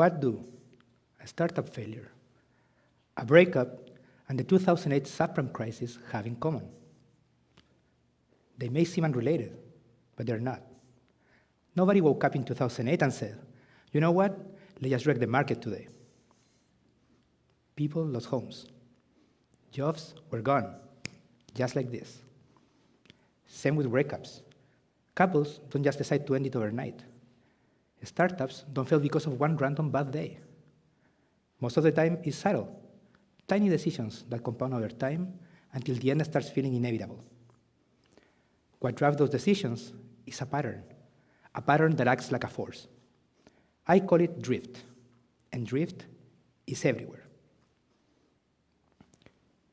What do a startup failure, a breakup, and the 2008 subprime crisis have in common? They may seem unrelated, but they're not. Nobody woke up in 2008 and said, you know what, let's just wreck the market today. People lost homes. Jobs were gone, just like this. Same with breakups. Couples don't just decide to end it overnight. Startups don't fail because of one random bad day. Most of the time, it's subtle, tiny decisions that compound over time until the end starts feeling inevitable. What drives those decisions is a pattern that acts like a force. I call it drift, and drift is everywhere.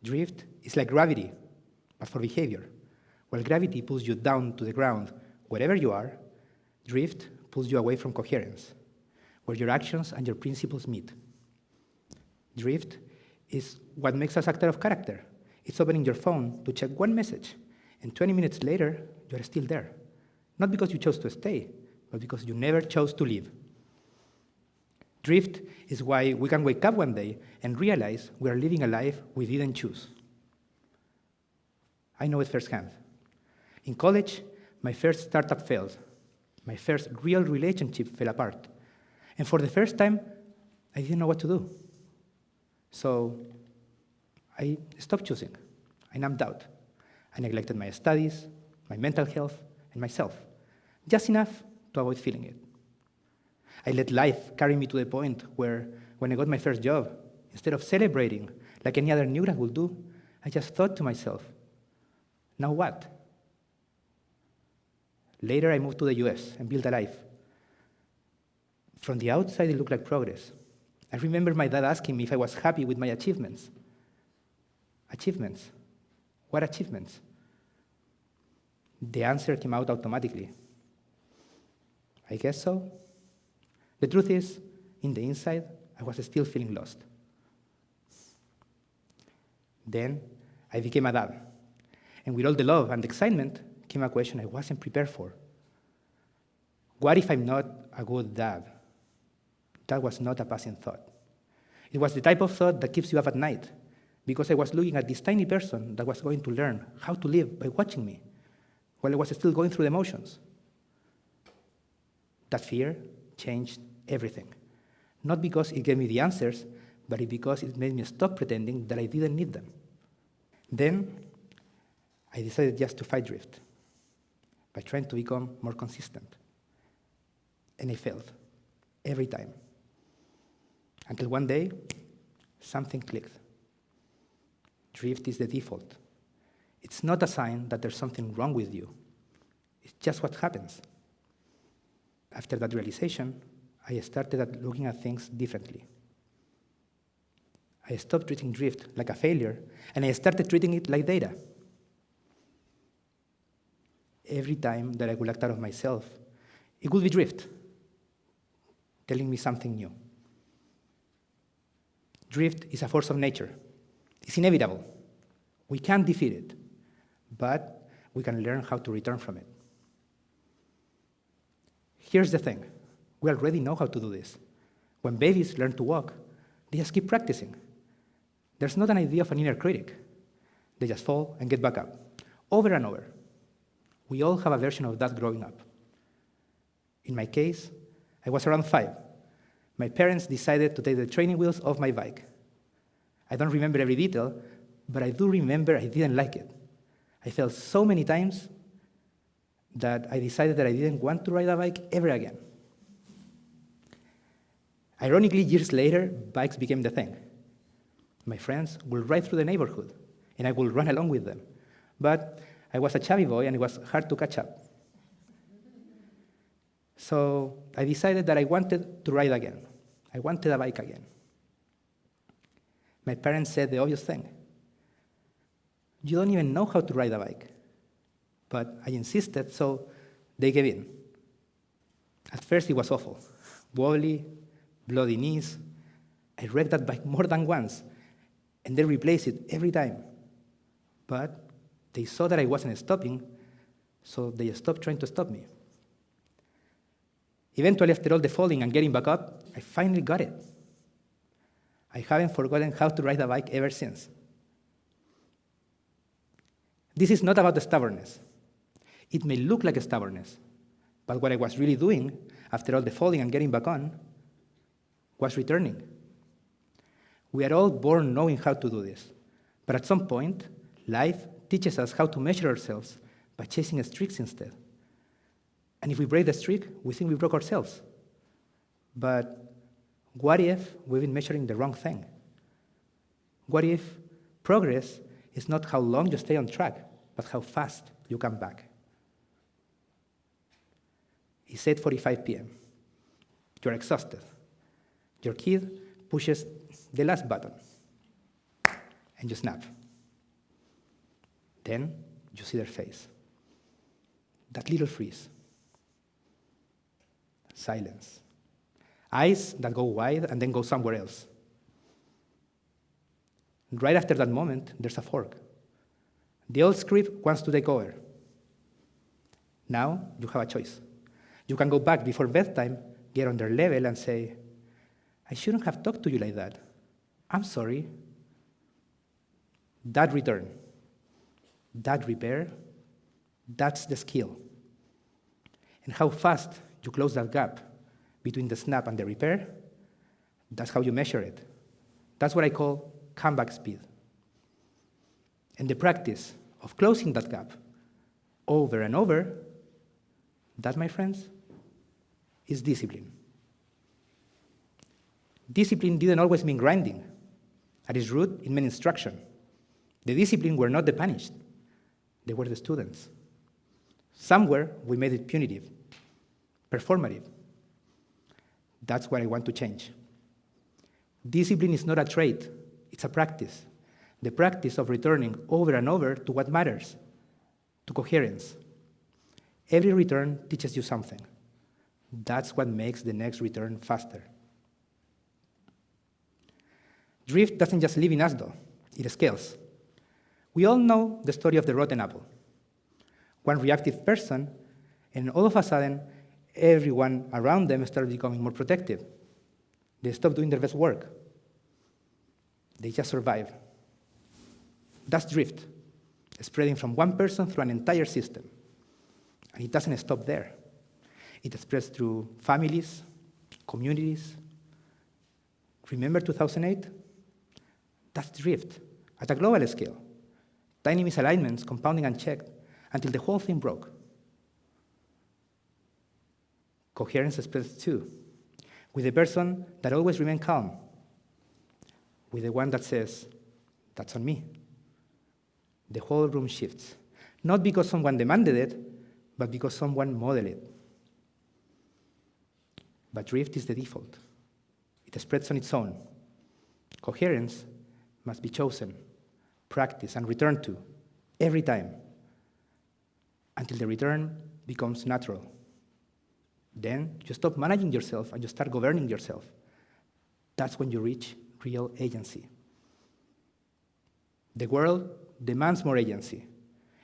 Drift is like gravity, but for behavior. While gravity pulls you down to the ground wherever you are, drift pulls you away from coherence, where your actions and your principles meet. Drift is what makes us actor of character. It's opening your phone to check one message, and 20 minutes later, you're still there. Not because you chose to stay, but because you never chose to leave. Drift is why we can wake up one day and realize we are living a life we didn't choose. I know it firsthand. In college, my first startup failed. My first real relationship fell apart. And for the first time, I didn't know what to do. So I stopped choosing. I numbed out. I neglected my studies, my mental health, and myself, just enough to avoid feeling it. I let life carry me to the point where, when I got my first job, instead of celebrating like any other new grad would do, I just thought to myself, now what? Later, I moved to the US and built a life. From the outside, it looked like progress. I remember my dad asking me if I was happy with my achievements. Achievements? What achievements? The answer came out automatically. I guess so. The truth is, in the inside, I was still feeling lost. Then, I became a dad. And with all the love and excitement came a question I wasn't prepared for. What if I'm not a good dad? That was not a passing thought. It was the type of thought that keeps you up at night, because I was looking at this tiny person that was going to learn how to live by watching me, while I was still going through the motions. That fear changed everything. Not because it gave me the answers, but because it made me stop pretending that I didn't need them. Then, I decided just to fight drift by trying to become more consistent. And I failed, every time. Until one day, something clicked. Drift is the default. It's not a sign that there's something wrong with you. It's just what happens. After that realization, I started looking at things differently. I stopped treating drift like a failure, and I started treating it like data. Every time that I would act out of myself, it would be drift, telling me something new. Drift is a force of nature. It's inevitable. We can't defeat it, but we can learn how to return from it. Here's the thing. We already know how to do this. When babies learn to walk, they just keep practicing. There's not an idea of an inner critic. They just fall and get back up, over and over. We all have a version of that growing up. In my case, I was around 5. My parents decided to take the training wheels off my bike. I don't remember every detail, but I do remember I didn't like it. I fell so many times that I decided that I didn't want to ride a bike ever again. Ironically, years later, bikes became the thing. My friends would ride through the neighborhood, and I would run along with them. But I was a chubby boy, and it was hard to catch up. So I decided that I wanted to ride again. I wanted a bike again. My parents said the obvious thing. You don't even know how to ride a bike. But I insisted, so they gave in. At first, it was awful. Wobbly, bloody knees. I wrecked that bike more than once, and they replaced it every time. But they saw that I wasn't stopping, so they stopped trying to stop me. Eventually, after all the falling and getting back up, I finally got it. I haven't forgotten how to ride a bike ever since. This is not about the stubbornness. It may look like a stubbornness, but what I was really doing, after all the falling and getting back on, was returning. We are all born knowing how to do this, but at some point, life teaches us how to measure ourselves by chasing streaks instead. And if we break the streak, we think we broke ourselves. But what if we've been measuring the wrong thing? What if progress is not how long you stay on track, but how fast you come back? It's 8:45 p.m. You're exhausted. Your kid pushes the last button, and you snap. Then you see their face. That little freeze. Silence. Eyes that go wide and then go somewhere else. Right after that moment, there's a fork. The old script wants to take over. Now you have a choice. You can go back before bedtime, get on their level, and say, I shouldn't have talked to you like that. I'm sorry. That return, that repair, that's the skill. And how fast you close that gap between the snap and the repair, that's how you measure it. That's what I call comeback speed. And the practice of closing that gap over and over, that, my friends, is discipline. Discipline didn't always mean grinding. At its root, it meant instruction. The discipline were not the punished. They were the students. Somewhere, we made it punitive, performative. That's what I want to change. Discipline is not a trait, it's a practice. The practice of returning over and over to what matters, to coherence. Every return teaches you something. That's what makes the next return faster. Drift doesn't just live in us, though. It scales. We all know the story of the rotten apple. One reactive person, and all of a sudden, everyone around them started becoming more protective. They stopped doing their best work. They just survive. That's drift, spreading from one person through an entire system. And it doesn't stop there. It spreads through families, communities. Remember 2008? That's drift at a global scale. Tiny misalignments compounding unchecked until the whole thing broke. Coherence spreads too, with the person that always remains calm, with the one that says, that's on me. The whole room shifts, not because someone demanded it, but because someone modeled it. But drift is the default. It spreads on its own. Coherence must be chosen, practiced, and returned to every time until the return becomes natural. Then you stop managing yourself and you start governing yourself. That's when you reach real agency. The world demands more agency.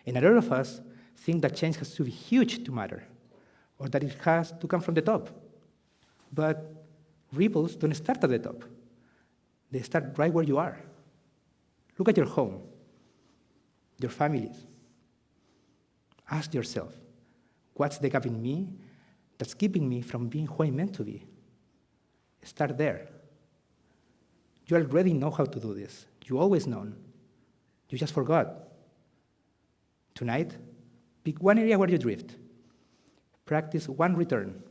And a lot of us think that change has to be huge to matter, or that it has to come from the top. But ripples don't start at the top. They start right where you are. Look at your home, your families. Ask yourself, what's the gap in me that's keeping me from being who I'm meant to be? Start there. You already know how to do this. You always known. You just forgot. Tonight, pick one area where you drift. Practice one return.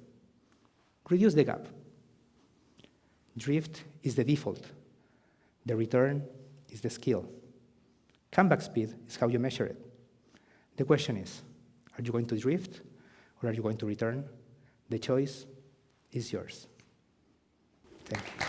Reduce the gap. Drift is the default. The return is the skill. Comeback speed is how you measure it. The question is, are you going to drift or are you going to return? The choice is yours. Thank you.